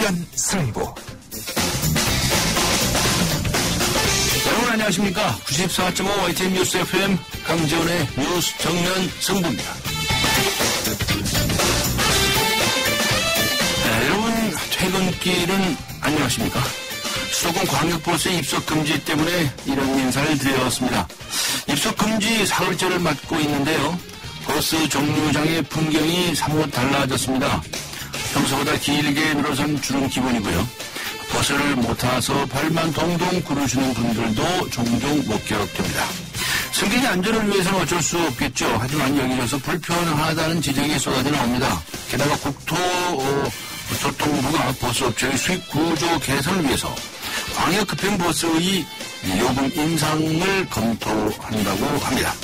정면 승부. 여러분 안녕하십니까? 94.5 YTN 뉴스 FM 강지원의 뉴스 정면 승부입니다. 네, 여러분 퇴근길은 안녕하십니까? 수도권 광역버스의 입석금지 때문에 이런 인사를 드렸습니다. 입석금지 사흘째를 맞고 있는데요. 버스 정류장의 풍경이 사뭇 달라졌습니다. 평소보다 길게 늘어선 줄은 기본이고요. 버스를 못 타서 발만 동동 구르시는 분들도 종종 목격됩니다. 승객의 안전을 위해서는 어쩔 수 없겠죠. 하지만 여기저기서 불편하다는 지적이 쏟아져 나옵니다. 게다가 국토교통부가 버스업체의 수익 구조 개선을 위해서 광역급행버스의 요금 인상을 검토한다고 합니다.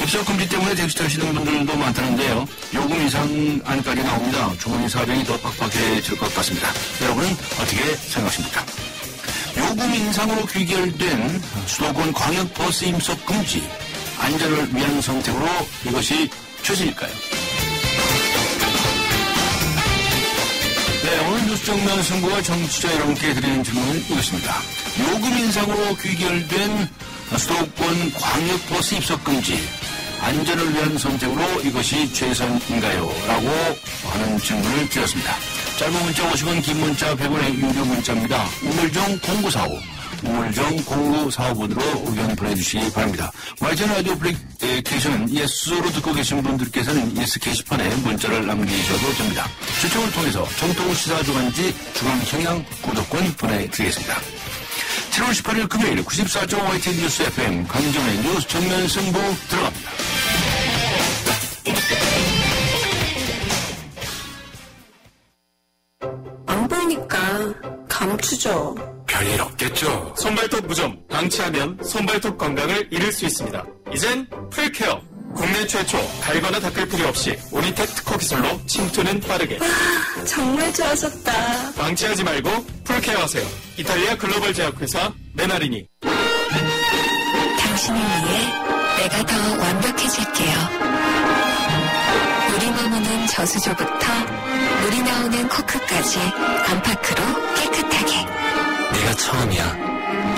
입석금지 때문에 택시 타시는 분들도 많다는데요. 요금 인상안까지 나옵니다. 주머니 사정이 더 빡빡해질 것 같습니다. 여러분은 어떻게 생각하십니까? 요금 인상으로 귀결된 수도권 광역버스 입석금지, 안전을 위한 선택으로 이것이 최선일까요? 네, 오늘 뉴스 정면 승부가 정치자 여러분께 드리는 질문은 이것입니다. 요금 인상으로 귀결된 수도권 광역버스 입석금지, 안전을 위한 선택으로 이것이 최선인가요? 라고 하는 질문을 드렸습니다. 짧은 문자 50원, 긴 문자 100원의 유료 문자입니다. 우물정 0945, 우물정 0945번으로 의견 보내주시기 바랍니다. YTN 라디오 애플리케이션 예스로 듣고 계신 분들께서는 예스 게시판에 문자를 남기셔도 됩니다. 추첨을 통해서 정통 시사주간지 주간경향 구독권 보내드리겠습니다. 7월 18일 금요일 94.5 YTN 뉴스 FM 강정의 뉴스 정면 승부 들어갑니다. 안 보이니까 감추죠. 별일 없겠죠. 손발톱 무좀, 방치하면 손발톱 건강을 잃을 수 있습니다. 이젠 풀케어. 국내 최초 달거나 닦을 필요 없이 오니텍 특허 기술로 침투는 빠르게. 정말 좋아졌다. 방치하지 말고 풀케어 하세요. 이탈리아 글로벌 제약회사 메나리니. 당신을 위해 내가 더 완벽해질게요. 물이 머무는 저수조부터 물이 나오는 코크까지 안팎으로 깨끗하게. 내가 처음이야.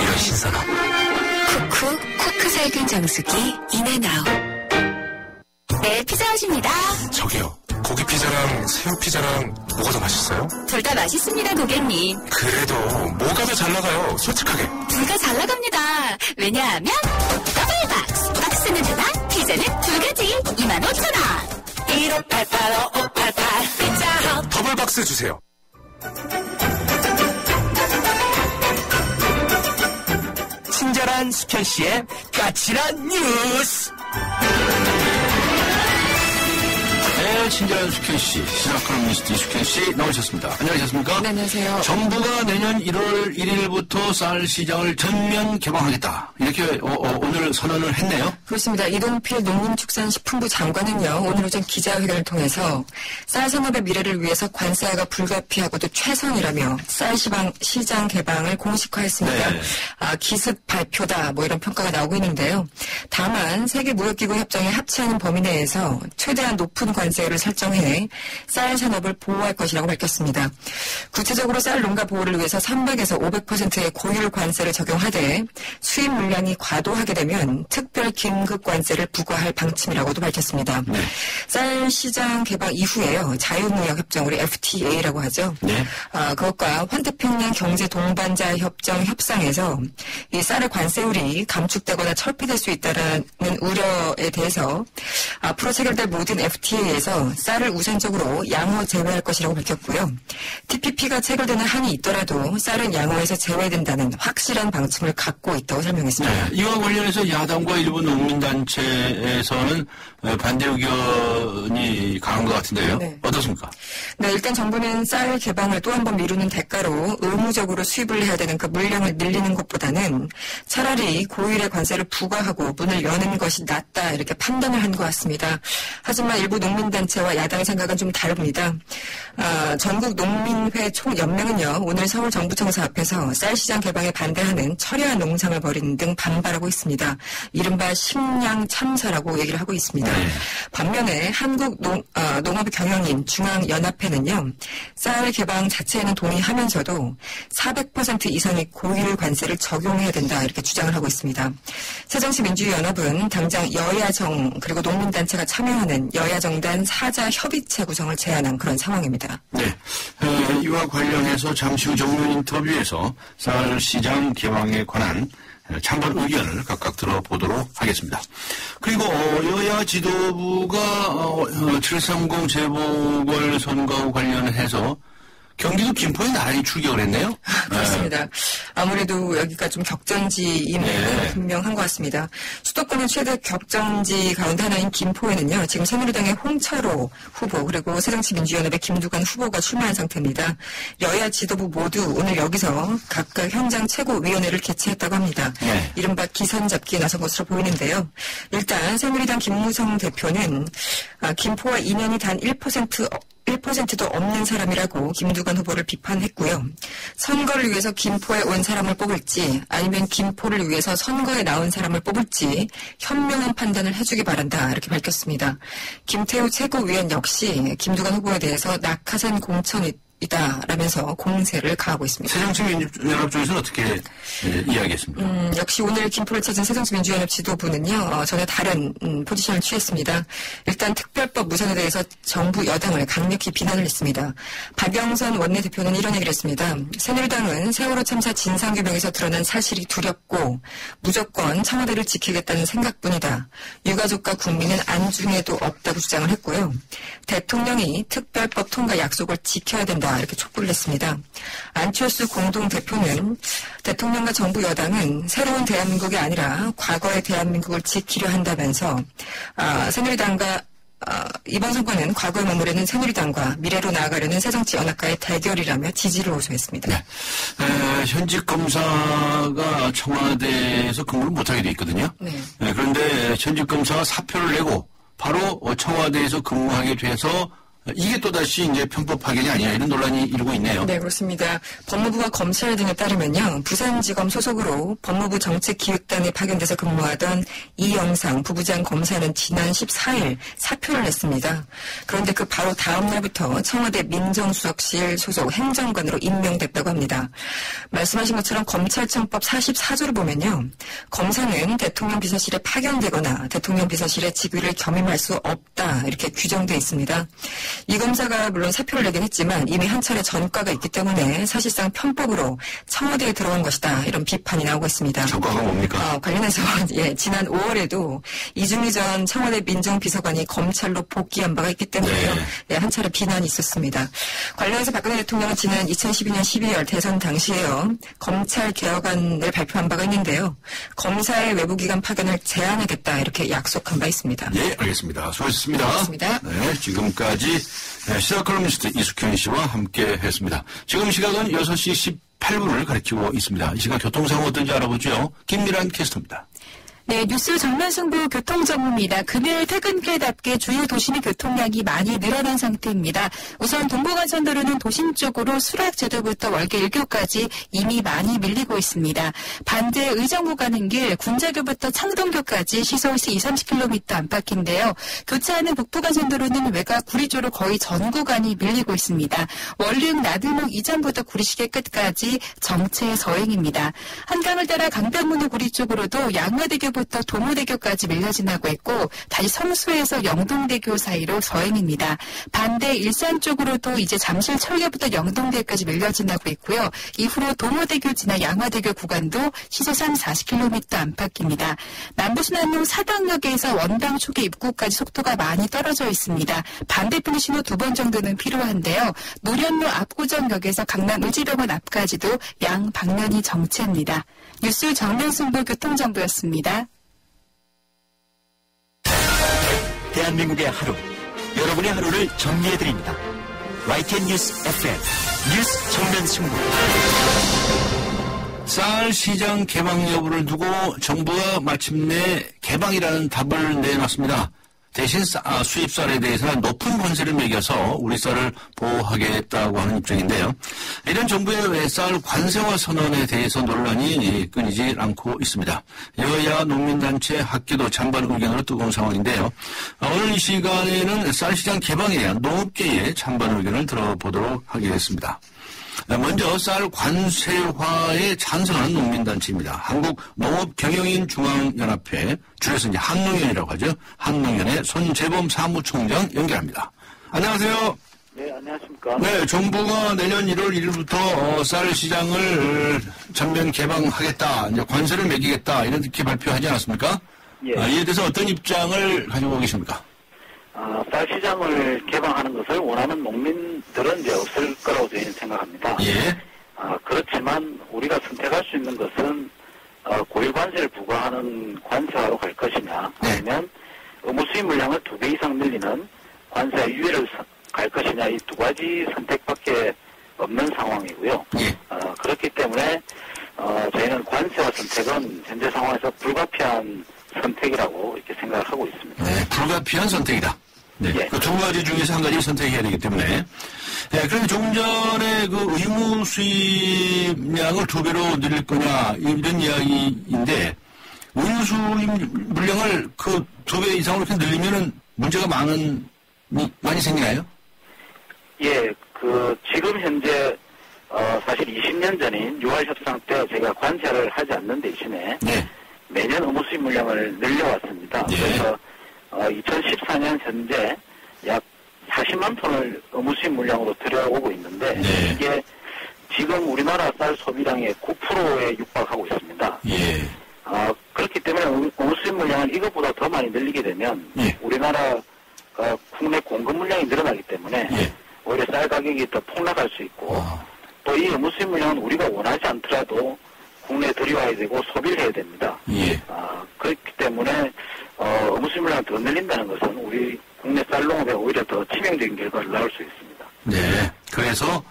이런 신선함. 쿠쿠 코크 살균 정수기 인앤아웃. 네, 피자헛입니다. 저기요. 고기 피자랑 새우 피자랑 뭐가 더 맛있어요? 둘 다 맛있습니다, 고객님. 그래도 뭐가 더 잘 나가요? 솔직하게. 둘 다 잘 나갑니다. 왜냐하면 더블박스. 박스는 하나, 피자는 두 가지. 25,000원. 1588-5588 피자헛. 더블박스 주세요. 친절한 수켄씨의 까칠한 뉴스. 네, 친절한 수켄씨, 시사컬럼니스트 수켄씨 나오셨습니다. 안녕하셨습니까? 네, 안녕하세요. 정부가 내년 1월 1일부터 쌀 시장을 전면 개방하겠다. 이렇게 오늘 선언을 했네요. 그렇습니다. 이동필 농림축산식품부 장관은요, 오늘 오전 기자회견을 통해서 쌀 산업의 미래를 위해서 관세 하가 불가피하고도 최선이라며 쌀 시장 개방을 공식화했습니다. 네. 기습 발표다, 뭐 이런 평가가 나오고 있는데요. 다만 세계무역기구 협정에 합치하는 범위 내에서 최대한 높은 관세를 설정해 쌀 산업을 보호할 것이라고 밝혔습니다. 구체적으로 쌀 농가 보호를 위해서 300에서 500%의 고율 관세를 적용하되 수입 물량이 과도하게 되면 특별 긴급 관세를 부과할 방침이라고도 밝혔습니다. 네. 쌀 시장 개방 이후에요. 자유무역 협정, 우리 FTA라고 하죠. 네. 그것과 환태평양 경제 동반자 협정 협상에서 이 쌀의 관세율이 감축되거나 철폐될 수 있다는 우려에 대해서 앞으로 체결될 모든 FTA에서 쌀을 우선적으로 양호 제외할 것이라고 밝혔고요. TPP가 체결되는 한이 있더라도 쌀은 양호에서 제외된다는 확실한 방침을 갖고 있다고 설명했습니다. 네, 이와 관련해서 야당과 일부 농민단체에서는 반대 의견이 강한 것 같은데요. 네. 어떻습니까? 네, 일단 정부는 쌀 개방을 또 한 번 미루는 대가로 의무적으로 수입을 해야 되는 그 물량을 늘리는 것보다는 차라리 고율의 관세를 부과하고 문을 여는 것이 낫다 이렇게 판단을 한 것 같습니다. 밝혔습니다. 하지만 일부 농민단체와 야당의 생각은 좀 다릅니다. 전국 농민회 총연맹은요, 오늘 서울 정부청사 앞에서 쌀시장 개방에 반대하는 철야한 농상을 벌이는 등 반발하고 있습니다. 이른바 식량 참사라고 얘기를 하고 있습니다. 반면에 한국농업경영인 중앙연합회는요, 쌀 개방 자체에는 동의하면서도 400% 이상의 고율 관세를 적용해야 된다, 이렇게 주장을 하고 있습니다. 새정치민주연합은 당장 여야정 그리고 농민단체가 참여하는 여야정단 사자협의체 구성을 제안한 그런 상황입니다. 네, 이와 관련해서 잠시 후 정면 인터뷰에서 쌀시장 개방에 관한 찬반 의견을 각각 들어보도록 하겠습니다. 그리고 여야 지도부가 730 재보궐선거와 관련해서 경기도 김포에 나란히 출격을 했네요. 그렇습니다. 아무래도 여기가 좀 격전지임은 분명한 것 같습니다. 수도권의 최대 격전지 가운데 하나인 김포에는요, 지금 새누리당의 홍철호 후보 그리고 새정치민주연합의 김두관 후보가 출마한 상태입니다. 여야 지도부 모두 오늘 여기서 각각 현장 최고위원회를 개최했다고 합니다. 이른바 기선 잡기에 나선 것으로 보이는데요. 일단 새누리당 김무성 대표는 김포와 인연이 단 1%도 없는 사람이라고 김두관 후보를 비판했고요. 선거를 위해서 김포에 온 사람을 뽑을지 아니면 김포를 위해서 선거에 나온 사람을 뽑을지 현명한 판단을 해주기 바란다, 이렇게 밝혔습니다. 김태우 최고위원 역시 김두관 후보에 대해서 낙하산 공천이다라면서 공세를 가하고 있습니다. 새정치민주연합 쪽에서는 어떻게 이야기했습니까? 역시 오늘 김포를 찾은 새정치민주연합 지도부는요, 전혀 다른 포지션을 취했습니다. 일단 특별법 무산에 대해서 정부 여당을 강력히 비난을 했습니다. 박영선 원내대표는 이런 얘기를 했습니다. 새누리당은 세월호 참사 진상규명에서 드러난 사실이 두렵고 무조건 청와대를 지키겠다는 생각뿐이다. 유가족과 국민은 안중에도 없다고 주장을 했고요. 대통령이 특별법 통과 약속을 지켜야 된다, 이렇게 촉구를 했습니다. 안철수 공동대표는 대통령과 정부 여당은 새로운 대한민국이 아니라 과거의 대한민국을 지키려 한다면서 새누리당과 이번 선거는 과거에 머무르는 새누리당과 미래로 나아가려는 새정치연합과의 대결이라며 지지를 호소했습니다. 네. 현직 검사가 청와대에서 근무를 못하게 돼 있거든요. 그런데 현직 검사가 사표를 내고 바로 청와대에서 근무하게 돼서 이게 또다시 이제 편법 파견이 아니냐, 이런 논란이 일고 있네요. 네, 그렇습니다. 법무부와 검찰 등에 따르면요, 부산지검 소속으로 법무부 정책기획단에 파견돼서 근무하던 이영상 부부장 검사는 지난 14일 사표를 냈습니다. 그런데 그 바로 다음 날부터 청와대 민정수석실 소속 행정관으로 임명됐다고 합니다. 말씀하신 것처럼 검찰청법 44조를 보면요, 검사는 대통령 비서실에 파견되거나 대통령 비서실의 직위를 겸임할 수 없다, 이렇게 규정되어 있습니다. 이 검사가 물론 사표를 내긴 했지만 이미 한 차례 전과가 있기 때문에 사실상 편법으로 청와대에 들어온 것이다, 이런 비판이 나오고 있습니다. 전과가 뭡니까? 관련해서 지난 5월에도 이중희 전 청와대 민정비서관이 검찰로 복귀한 바가 있기 때문에요. 한 차례 비난이 있었습니다. 관련해서 박근혜 대통령은 지난 2012년 12월 대선 당시에요, 검찰 개혁안을 발표한 바가 있는데요. 검사의 외부기관 파견을 제한하겠다, 이렇게 약속한 바 있습니다. 네, 알겠습니다. 수고하셨습니다. 고맙습니다. 네, 지금까지 시사 컬럼니스트 이숙현 씨와 함께 했습니다. 지금 시각은 6시 18분을 가리키고 있습니다. 이 시각 교통상황 어떤지 알아보죠. 김미란 캐스터입니다. 네, 뉴스 정면승부 교통정보입니다. 금요일 퇴근길답게 주요 도심의 교통량이 많이 늘어난 상태입니다. 우선 동부간선도로는 도심 쪽으로 수락제도부터 월계 1교까지 이미 많이 밀리고 있습니다. 반대 의정부 가는 길 군자교부터 창동교까지 시속 20-30km 안팎인데요. 교차하는 북부간선도로는 외곽 구리 쪽으로 거의 전 구간이 밀리고 있습니다. 원릉 나들목 이전부터 구리시계 끝까지 정체 서행입니다. 한강을 따라 강변문호 구리 쪽으로도 양화대교부터 동호대교까지 밀려 지나고 있고 다시 성수에서 영동대교 사이로 서행입니다. 반대 일산 쪽으로도 이제 잠실 철교부터 영동대교까지 밀려 지나고 있고요. 이후로 동호대교 지나 양화대교 구간도 시속 30-40km 안팎입니다. 남부순환로 사당역에서 원당 초계 입구까지 속도가 많이 떨어져 있습니다. 반대편 신호 2번 정도는 필요한데요. 노련로 압구정역에서 강남 의지병원 앞까지도 양 방면이 정체입니다. 뉴스 정면승부 교통정보였습니다. 대한민국의 하루, 여러분의 하루를 정리해드립니다. YTN 뉴스 FM 뉴스 정면승부. 쌀 시장 개방 여부를 두고 정부가 마침내 개방이라는 답을 내놨습니다. 대신 수입 쌀에 대해서는 높은 관세를 매겨서 우리 쌀을 보호하겠다고 하는 입장인데요. 이런 정부의 쌀 관세화 선언에 대해서 논란이 끊이지 않고 있습니다. 여야 농민단체 학계도 찬반 의견으로 뜨거운 상황인데요. 오늘 이 시간에는 쌀시장 개방에 대한 농업계의 찬반 의견을 들어보도록 하겠습니다. 먼저 쌀 관세화에 찬성하는 농민단체입니다. 한국농업경영인 중앙연합회, 줄여서 이제 한농연이라고 하죠. 한농연의 손재범 사무총장 연결합니다. 안녕하세요. 네, 안녕하십니까. 네, 정부가 내년 1월 1일부터 쌀 시장을 전면 개방하겠다, 이제 관세를 매기겠다, 이렇게 발표하지 않았습니까? 예. 이에 대해서 어떤 입장을 가지고 계십니까? 쌀 시장을 개방하는 것을 원하는 농민들은 이제 없을 거라고 저희는 생각합니다. 예. 그렇지만 우리가 선택할 수 있는 것은 고유 관세를 부과하는 관세화로 갈 것이냐, 아니면 의무 수입 물량을 2배 이상 늘리는 관세와 유예를 갈 것이냐, 이 두 가지 선택밖에 없는 상황이고요. 예. 그렇기 때문에 저희는 관세화 선택은 현재 상황에서 불가피한 선택이라고 이렇게 생각을 하고 있습니다. 네, 불가피한 선택이다. 네. 예. 그 두 가지 중에서 한 가지를 선택해야 되기 때문에. 네, 그런데 조금 전에 그 의무 수입량을 2배로 늘릴 거냐, 이런 이야기인데, 의무 수입 물량을 그 2배 이상으로 이렇게 늘리면은 문제가 많이 생기나요? 예, 지금 현재, 사실 20년 전인 6월 협상 때 제가 관세를 하지 않는 대신에, 네. 매년 의무 수입 물량을 늘려왔습니다. 예. 그래서 2014년 현재 약 40만 톤을 의무 수입 물량으로 들여오고 있는데 네. 이게 지금 우리나라 쌀 소비량의 9%에 육박하고 있습니다. 예. 그렇기 때문에 의무 수입 물량을 이것보다 더 많이 늘리게 되면 예. 우리나라 국내 공급 물량이 늘어나기 때문에 예. 오히려 쌀 가격이 더 폭락할 수 있고 또 이 의무 수입 물량은 우리가 원하지 않더라도 국내에 들여와야 되고 소비를 해야 됩니다. 예. 그렇기 때문에 의무 수입 물량을 더 늘린다는 것은 우리 국내 쌀농업에 오히려 더 치명적인 결과를 낳을 수 있습니다. 네. 그래서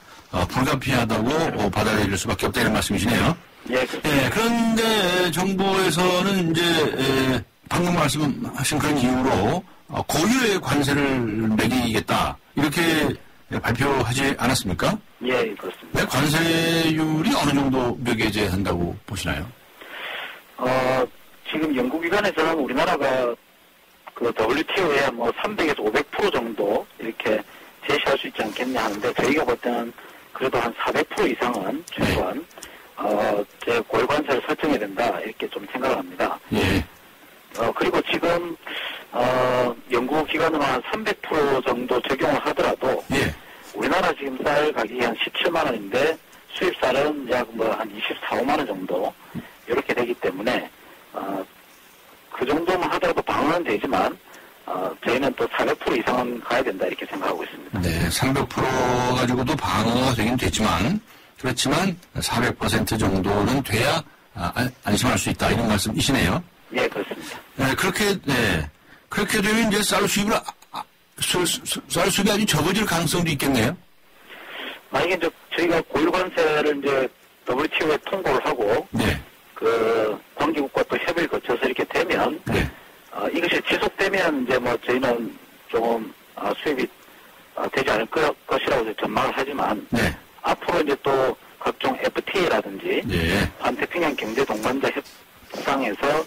불가피하다고 받아들일 수밖에 없다 이런 말씀이시네요. 예, 네, 그런데 정부에서는 이제 방금 말씀하신 그런 이유로 고유의 관세를 매기겠다 이렇게 발표하지 않았습니까? 예, 그렇습니다. 네, 관세율이 어느 정도 매겨제한다고 보시나요? 지금 연구기관에서는 우리나라가 그 WTO에 300에서 500% 정도 이렇게 제시할 수 있지 않겠냐 하는데 저희가 볼 때는 그래도 한 400% 이상은 최소한 제 고유 관세를 설정해야 된다 이렇게 좀 생각을 합니다. 예. 그리고 지금 연구기관은 한 300% 정도 적용을 하더라도 예. 우리나라 지금 쌀 가격이 한 17만 원인데 수입 쌀은 약 한 24, 5만 원 정도 이렇게 되기 때문에 그 정도만 하더라도 방어는 되지만 저희는 또 400% 이상은 가야 된다 이렇게 생각하고 있습니다. 네, 300% 가지고도 방어가 되긴 됐지만 그렇지만 400% 정도는 돼야 안심할 수 있다 이런 말씀이시네요. 예, 그렇습니다. 네, 그렇게 되면 이제 쌀 수입이 아주 적어질 가능성도 있겠네요. 만약에 이제 저희가 고유 관세를 이제 WTO에 통보를 하고 네. 관계국과 또 협의를 거쳐서 이렇게 되면 네. 이것이 지속되면 이제 저희는 조금 수입이 되지 않을 것이라고 전망을 하지만 네. 앞으로 이제 또 각종 FTA라든지 네. 반태평양 경제 동반자 협상에서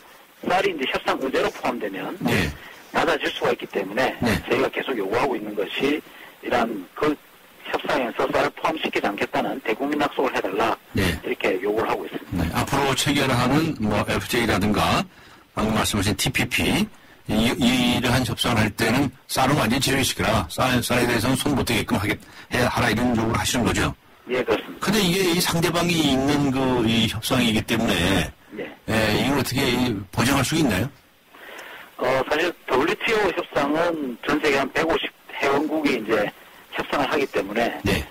쌀이 이제 협상 의제로 포함되면 네. 낮아질 수가 있기 때문에 네. 저희가 계속 요구하고 있는 것이 이러한 그 협상에서 쌀을 포함시키지 않겠다는 대국민 약속을 해달라 네. 이렇게 요구를 하고 있습니다. 네. 앞으로 체결하는 FTA라든가 방금 말씀하신 TPP 이러한 협상을 할 때는 쌀은 완전히 제외시켜라. 쌀에 대해서는 손 못 대게끔 하라 이런 요구를 하시는 거죠. 예, 그렇습니다. 근데 이게 이 상대방이 있는 이 협상이기 때문에 이걸 어떻게 보장할 수 있나요? 사실 WTO 협상은 전 세계 한 150 회원국이 이제 협상을 하기 때문에 네.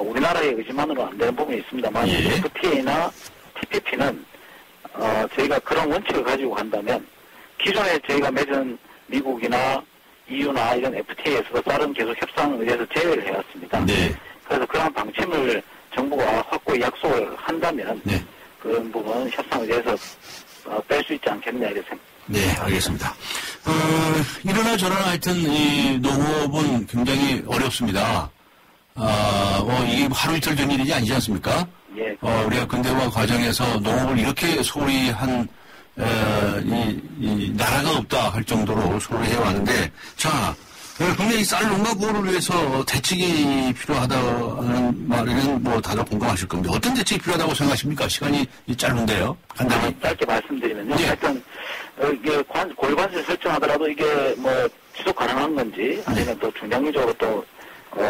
우리나라의 의지만으로 안 되는 부분이 있습니다만 예. FTA나 TPP는 저희가 그런 원칙을 가지고 간다면 기존에 저희가 맺은 미국이나 EU나 이런 FTA에서도 쌀은 계속 협상 의제에서 제외를 해왔습니다. 네. 그래서 그런 방침을 정부가 확고히 약속을 한다면 네. 그런 부분은 협상 의제에서 뺄 수 있지 않겠냐 이렇게 생각합니다. 네, 알겠습니다. 이러나 저러나 하여튼 이 농업은 굉장히 어렵습니다. 이게 하루 이틀 된 일이 아니지 않습니까? 예. 우리가 근대화 과정에서 농업을 이렇게 소홀히 한, 이 나라가 없다 할 정도로 소홀히 해왔는데, 자, 분명히 쌀 농가 보호를 위해서 대책이 필요하다는 말에는 뭐 다들 공감하실 겁니다. 어떤 대책이 필요하다고 생각하십니까? 시간이 짧은데요. 간단히. 짧게 말씀드리면요. 예. 하여튼, 이게 고유관세를 설정하더라도 이게 뭐 지속 가능한 건지 아니면 또 중장기적으로 또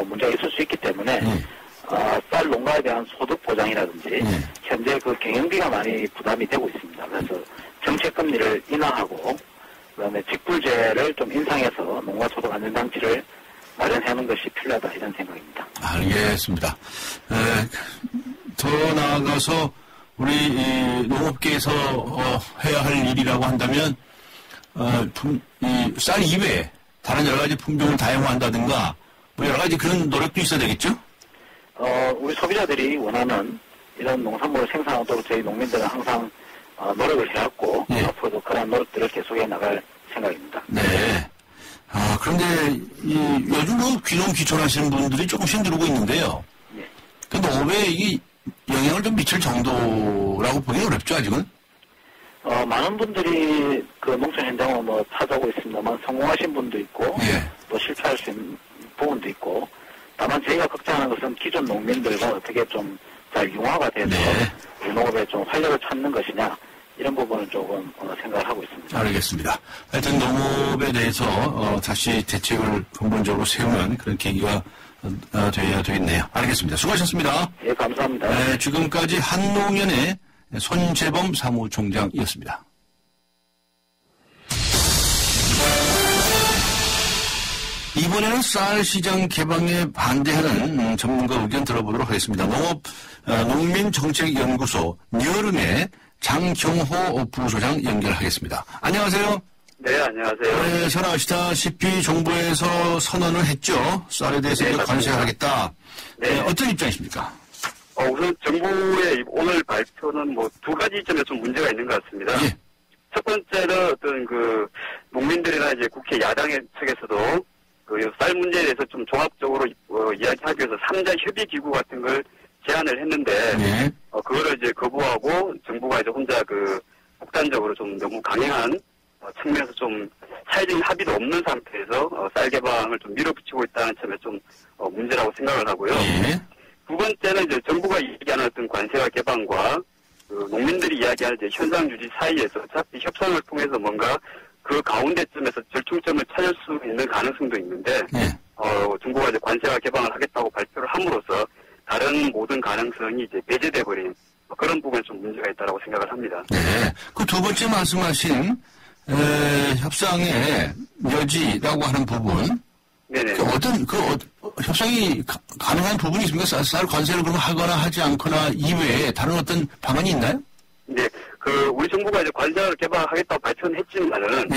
문제가 있을 수 있기 때문에 쌀 농가에 대한 소득 보장이라든지 현재 그 경영비가 많이 부담이 되고 있습니다. 그래서 정책금리를 인하하고 그다음에 직불제를 좀 인상해서 농가 소득 안전장치를 마련하는 것이 필요하다 이런 생각입니다. 알겠습니다. 더 나아가서 우리 이 농업계에서 해야 할 일이라고 한다면 이 쌀 이외에 다른 여러 가지 품종을 다양화한다든가 뭐 여러 가지 그런 노력도 있어야 되겠죠? 우리 소비자들이 원하는 이런 농산물을 생산하도록 저희 농민들은 항상 노력을 해왔고 앞으로도 그런 노력들을 계속해 나갈 생각입니다. 네. 그런데 요즘 뭐 귀농 귀촌하시는 분들이 조금씩 늘고 있는데요. 네. 그 농업에 이 영향을 좀 미칠 정도라고 보기는 어렵죠, 아직은? 많은 분들이 그 농촌 현장을 뭐 찾아오고 있습니다만 성공하신 분도 있고 또 실패할 수 있는 부분도 있고 다만 저희가 걱정하는 것은 기존 농민들과 어떻게 좀 잘 융화가 돼서 우리 농업에 좀 활력을 찾는 것이냐 이런 부분을 조금 생각을 하고 있습니다. 알겠습니다. 하여튼 농업에 대해서 다시 대책을 근본적으로 세우는 그런 계기가 되어야 되겠네요. 알겠습니다. 수고하셨습니다. 예, 감사합니다. 네, 지금까지 한농연의 손재범 사무총장이었습니다. 이번에는 쌀 시장 개방에 반대하는 전문가 의견 들어보도록 하겠습니다. 농민정책연구소 뉴얼음의 장경호 부소장 연결하겠습니다. 안녕하세요. 네, 안녕하세요. 네, 잘 아시다시피 정부에서 선언을 했죠. 쌀에 대해서 관세를 하겠다. 네, 어떤 입장이십니까? 우선 정부의 오늘 발표는 뭐 두 가지 점에 좀 문제가 있는 것 같습니다. 예. 첫 번째는 어떤 그 농민들이나 이제 국회 야당의 측에서도 그 쌀 문제에 대해서 좀 종합적으로 이야기하기 위해서 3자 협의 기구 같은 걸 제안을 했는데 그거를 이제 거부하고 정부가 이제 혼자 그 독단적으로 좀 너무 강행한 측면에서 좀 사회적인 합의도 없는 상태에서 쌀 개방을 좀 밀어붙이고 있다는 점에 좀 문제라고 생각을 하고요. 두 번째는 이제 정부가 얘기하는 어떤 관세와 개방과 그 농민들이 이야기하는 이제 현상 유지 사이에서 어차피 협상을 통해서 뭔가 그 가운데쯤에서 절충점을 찾을 수 있는 가능성도 있는데 정부가 이제 관세와 개방을 하겠다고 발표를 함으로써 다른 모든 가능성이 이제 배제돼 버린 그런 부분에 좀 문제가 있다고 생각을 합니다. 네, 그 두 번째 말씀하신 협상의 여지라고 하는 부분. 네네. 협상이 가능한 부분이 있습니까? 쌀 관세를 그럼 하거나 하지 않거나 이외에 다른 어떤 방안이 있나요? 네, 우리 정부가 이제 관세를 개방하겠다고 발표는 했지만은,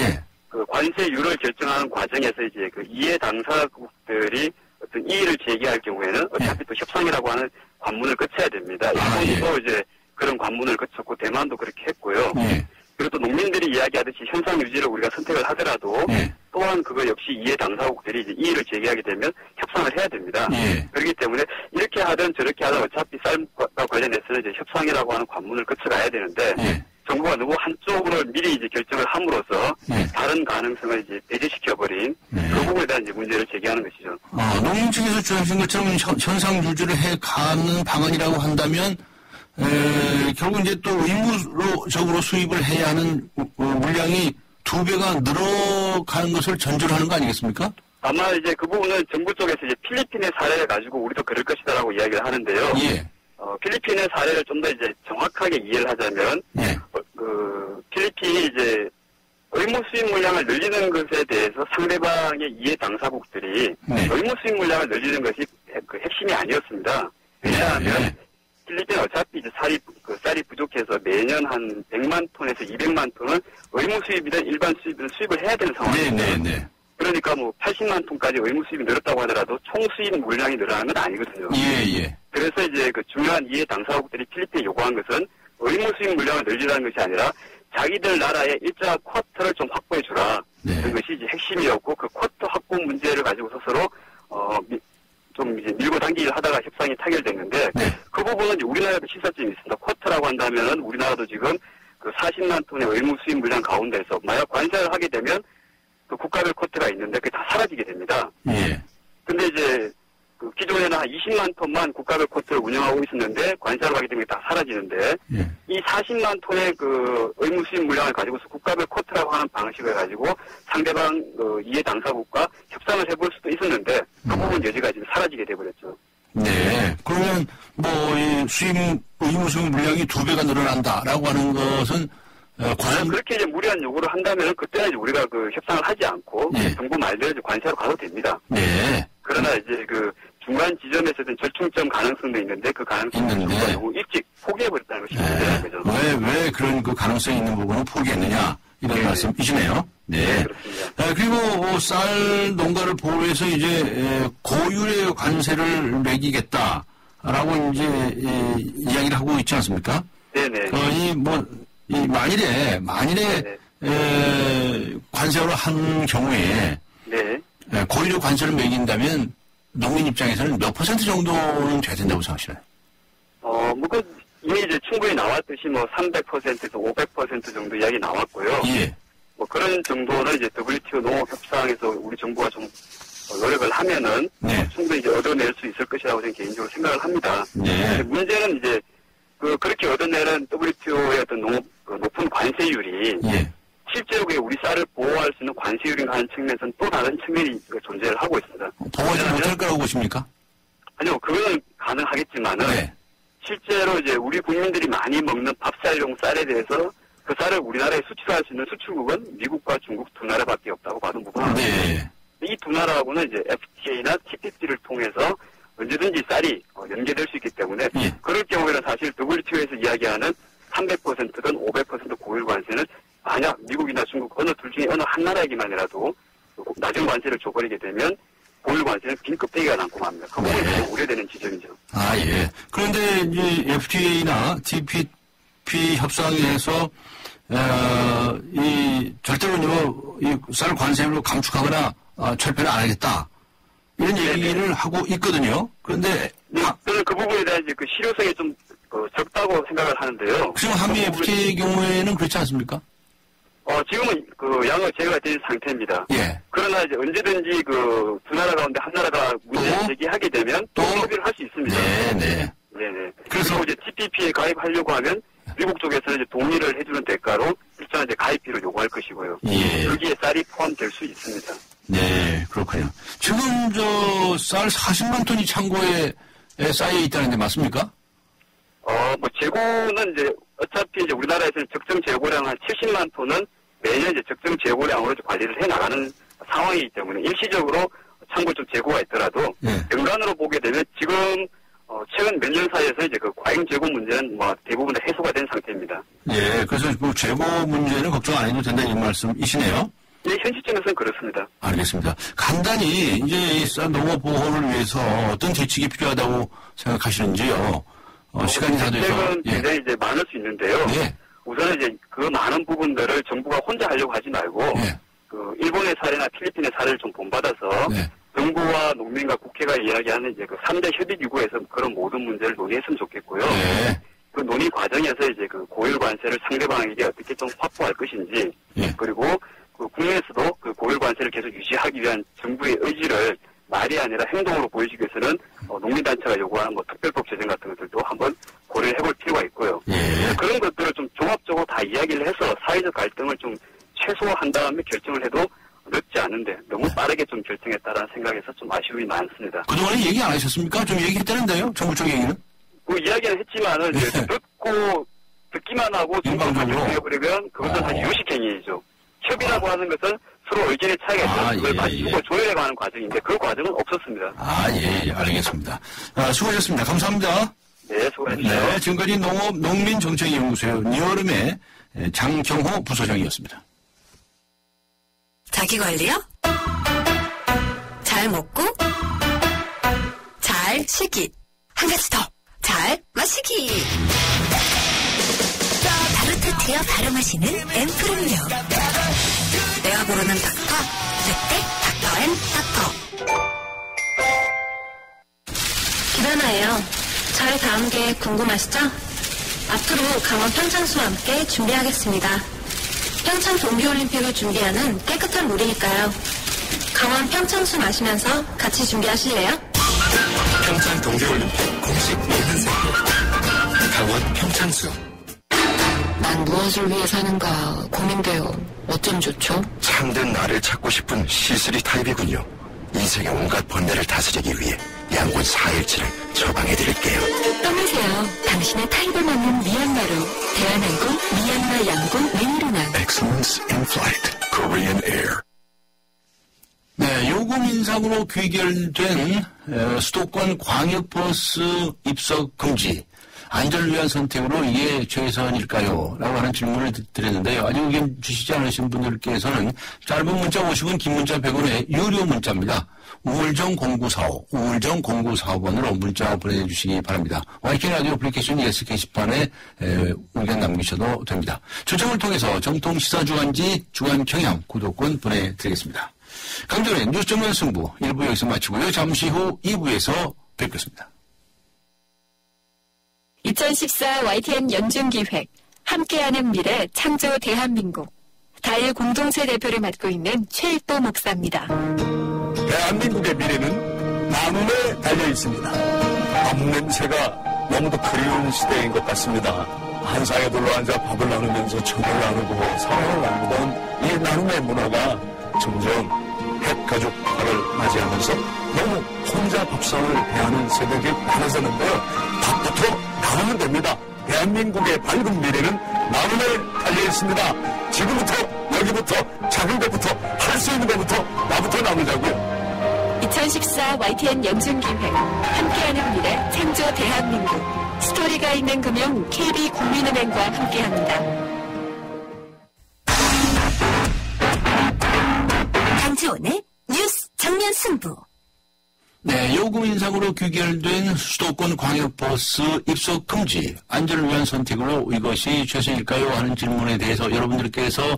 그 관세율을 결정하는 과정에서 이제 그 이해 당사국들이 어떤 이의를 제기할 경우에는 어차피 또 협상이라고 하는 관문을 거쳐야 됩니다. 일본도 이제 그런 관문을 거쳤고 대만도 그렇게 했고요. 그리고 또 농민들이 이야기하듯이 현상 유지를 우리가 선택을 하더라도 또한 그거 역시 이해 당사국들이 이제 이의를 제기하게 되면 협상을 해야 됩니다. 그렇기 때문에 이렇게 하든 저렇게 하든 어차피 쌀과 관련해서는 이제 협상이라고 하는 관문을 거쳐가야 되는데 정부가 너무 한쪽으로 미리 이제 결정을 함으로써 다른 가능성을 이제 배제시켜버린 그 부분에 대한 이제 문제를 제기하는 것이죠. 농민 측에서 주장하신 것처럼 현상 유지를 해가는 방안이라고 한다면 결국 이제 또 의무적으로 수입을 해야 하는 물량이 2배가 늘어가는 것을 전제로 하는 거 아니겠습니까? 아마 이제 그 부분은 정부 쪽에서 이제 필리핀의 사례를 가지고 우리도 그럴 것이다라고 이야기를 하는데요. 필리핀의 사례를 좀 더 이제 정확하게 이해를 하자면, 필리핀이 이제 의무 수입 물량을 늘리는 것에 대해서 상대방의 이해 당사국들이 의무 수입 물량을 늘리는 것이 그 핵심이 아니었습니다. 왜냐하면 필리핀은 어차피 이제 쌀이 부족해서 매년 한 100만 톤에서 200만 톤은 의무 수입이든 일반 수입이든 수입을 해야 되는 상황입니다. 그러니까 뭐 80만 톤까지 의무 수입이 늘었다고 하더라도 총 수입 물량이 늘어나는 건 아니거든요. 그래서 이제 그 중요한 이해 당사국들이 필리핀에 요구한 것은 의무 수입 물량을 늘리라는 것이 아니라 자기들 나라의 일자 쿼터를 좀 확보해 주라. 그런 핵심이었고 그 쿼터 확보 문제를 가지고서 서로 좀 이제 밀고 당기기를 하다가 협상이 타결됐는데 그 부분은 이제 우리나라도 시사점이 있습니다. 쿼터라고 한다면은 우리나라도 지금 그 40만 톤의 의무 수입 물량 가운데서 만약 관세를 하게 되면 그 국가별 쿼터가 있는데 그게 다 사라지게 됩니다. 근데 이제 그 기존에는 한 20만 톤만 국가별 쿼터를 운영하고 있었는데 관세를 하게 되면 다 사라지는데 이 40만 톤의 그 의무 수입 물량을 가지고서 국가별 쿼터라고 하는 방식을 가지고 상대방 이해 당사국과 협상을 해볼 수도 있었는데 그 부분 여지가 지금 사라지게 돼버렸죠. 네. 그러면 이 의무 수입 물량이 2배가 늘어난다라고 하는 것은 과연 그렇게 이제 무리한 요구를 한다면 그때는 이제 우리가 그 협상을 하지 않고 정부 말대로 이제 관세로 가도 됩니다. 그러나 이제 그 중간 지점에서는 절충점 가능성도 있는데 그 가능성을 너무 일찍 포기해버렸다는 것이 문제라는 거죠. 왜 그런 그 가능성이 있는 부분을 포기했느냐 이런 말씀이시네요. 네. 그렇습니다. 그리고 쌀 농가를 보호해서 이제 고율의 관세를 매기겠다라고 이제 이야기를 하고 있지 않습니까? 네네. 만일에 관세로 한 경우에 고율의 관세를 매긴다면 농민 입장에서는 몇 퍼센트 정도는 돼야 된다고 생각하시나요? 이미 이제 충분히 나왔듯이 300%에서 500% 정도 이야기 나왔고요. 그런 정도는 이제 WTO 농업협상에서 우리 정부가 좀 노력을 하면은 충분히 이제 얻어낼 수 있을 것이라고 저는 개인적으로 생각을 합니다. 문제는 이제 그렇게 얻어내는 WTO의 어떤 높은 관세율이 실제로 우리 쌀을 보호할 수 있는 관세율인가 하는 측면에서는 또 다른 측면이 존재를 하고 있습니다. 보호하지 못할 거라고 보십니까? 아니요, 그거는 가능하겠지만은 실제로 이제 우리 국민들이 많이 먹는 밥쌀용 쌀에 대해서 그 쌀을 우리나라에 수출할 수 있는 수출국은 미국과 중국 두 나라밖에 없다고 봐도 무방합니다. 이 두 나라하고는 이제 FTA나 TPP를 통해서 언제든지 쌀이 연계될 수 있기 때문에 그럴 경우에는 사실 WTO에서 이야기하는 300%든 500% 고율 관세는 만약 미국이나 중국 어느 둘 중에 어느 한 나라에게만이라도 낮은 관세를 줘버리게 되면 고율 관세는 빈껍데기가 남고 맙니다. 그 부분이 좀 우려되는 지점이죠. 그런데 이제 FTA나 TPP 협상에서 절대로 이 쌀 관세율로 감축하거나 철폐를 안 하겠다. 이런 얘기를 하고 있거든요. 그런데 저는 그 부분에 대한 이제 그 실효성이 좀 적다고 생각을 하는데요. 지금 한미 FTA의 경우에는 그렇지 않습니까? 지금은 그 양을 제거된 상태입니다. 그러나 이제 언제든지 그 두 나라 가운데 한 나라가 문제를 제기하게 되면 또 협의를 할 수 있습니다. 네네. 그래서 이제 TPP에 가입하려고 하면 미국 쪽에서는 이제 동의를 해주는 대가로 일정한 이제 가입비를 요구할 것이고요. 여기에 쌀이 포함될 수 있습니다. 네, 그렇군요. 지금 쌀 40만 톤이 창고에 쌓여 있다는데 맞습니까? 재고는 이제 어차피 이제 우리나라에서는 적정 재고량 한 70만 톤은 매년 이제 적정 재고량으로 관리를 해 나가는 상황이기 때문에 일시적으로 창고에 좀 재고가 있더라도 연간으로 보게 되면 지금 최근 몇 년 사이에서 이제 그 과잉 재고 문제는 대부분 다 해소가 된 상태입니다. 그래서 그 재고 문제는 걱정 안 해도 된다는 말씀이시네요. 현 시점에서는 그렇습니다. 알겠습니다. 간단히 이제 이 쌀 농업 보호를 위해서 어떤 대책이 필요하다고 생각하시는지요? 시간이 다 돼서. 대책은 굉장히 이제 많을 수 있는데요. 우선은 이제 그 많은 부분들을 정부가 혼자 하려고 하지 말고 그 일본의 사례나 필리핀의 사례를 좀 본받아서 정부와 농민과 국회가 이야기하는 이제 그 3대 협의기구에서 그런 모든 문제를 논의했으면 좋겠고요. 그 논의 과정에서 이제 그 고율 관세를 상대방에게 어떻게 좀 확보할 것인지 그리고 그 국내에서도 그 고율 관세를 계속 유지하기 위한 정부의 의지를 말이 아니라 행동으로 보여주기 위해서는 농민단체가 요구하는 특별법 제정 같은 것들도 한번 고려를 해볼 필요가 있고요. 그런 것들을 좀 종합적으로 다 이야기를 해서 사회적 갈등을 좀 최소화한 다음에 결정을 해도 늦지 않은데 너무 빠르게 좀 결정했다라는 생각에서 좀 아쉬움이 많습니다. 그동안에 얘기 안 하셨습니까? 좀 얘기했다는데요? 정부 쪽 얘기는? 그 이야기는 했지만은 듣기만 하고 일방적으로 해버리면 그것은 사실 유식행위이죠. 협의라고 하는 것은 서로 의견의 차이가 있어서 그걸 맞추고 조율해가는 과정인데 그 과정은 없었습니다. 알겠습니다. 수고하셨습니다. 감사합니다. 네, 수고하셨습니다. 지금까지 농민정책연구소 니얼음의 장경호 부소장이었습니다. 자기관리요? 잘 먹고 잘 쉬기. 한 가지 더. 잘 마시기. 바로 터트려 바로 마시는 앰플 음료. 내가 고르는 닥터, 그때 닥터&닥터. 기라나예요. 저의 다음 계획 궁금하시죠? 앞으로 강원 평창수와 함께 준비하겠습니다. 평창 동계올림픽을 준비하는 깨끗한 물이니까요. 강원 평창수 마시면서 같이 준비하실래요? 평창 동계올림픽 공식 모든 세계 강원 평창수. 난 무엇을 위해 사는가 고민돼요. 어쩜 좋죠? 참된 나를 찾고 싶은 시스리 타입이군요. 인생의 온갖 번뇌를 다스리기 위해 양군 4일치를 처방해드릴게요. 떠나세요. 당신의 타입을 맞는 미얀마로. 대한항공 미얀마 양군 웨이로난. Excellence in Flight, Korean Air. 네, 요금 인상으로 귀결된 수도권 광역버스 입석 금지. 안전을 위한 선택으로 이게 최선일까요? 라고 하는 질문을 드렸는데요. 아직 의견 주시지 않으신 분들께서는 짧은 문자 50원, 긴 문자 100원의 유료 문자입니다. 우물정 0945, 우물정 0945번으로 문자 보내주시기 바랍니다. YK 라디오 애플리케이션 ES 게시판에 의견 남기셔도 됩니다. 추첨을 통해서 정통 시사주간지 주간경향 구독권 보내드리겠습니다. 강전의 뉴스 전문 승부 1부 여기서 마치고요. 잠시 후 2부에서 뵙겠습니다. 2014 YTN 연중기획 함께하는 미래 창조 대한민국 다일 공동체 대표를 맡고 있는 최일도 목사입니다. 대한민국의 미래는 나눔에 달려 있습니다. 밥 냄새가 너무도 그리운 시대인 것 같습니다. 한 상에 둘러앉아 밥을 나누면서 정을 나누고 사랑을 나누던 이 나눔의 문화가 점점 핵가족화를 맞이하면서 너무 혼자 밥상을 대하는 세대들이 많아졌는데요. 밥부터 나누면 됩니다. 대한민국의 밝은 미래는 나눔에 달려 있습니다. 지금부터 여기부터 작은 것부터 할 수 있는 것부터 나부터 나누자고요. 2014 YTN 연중기획 함께하는 미래 창조 대한민국 스토리가 있는 금융 KB국민은행과 함께합니다. 강지원의 뉴스 정면 승부. 네, 요금 인상으로 귀결된 수도권 광역버스 입석 금지, 안전을 위한 선택으로 이것이 최선일까요? 하는 질문에 대해서 여러분들께서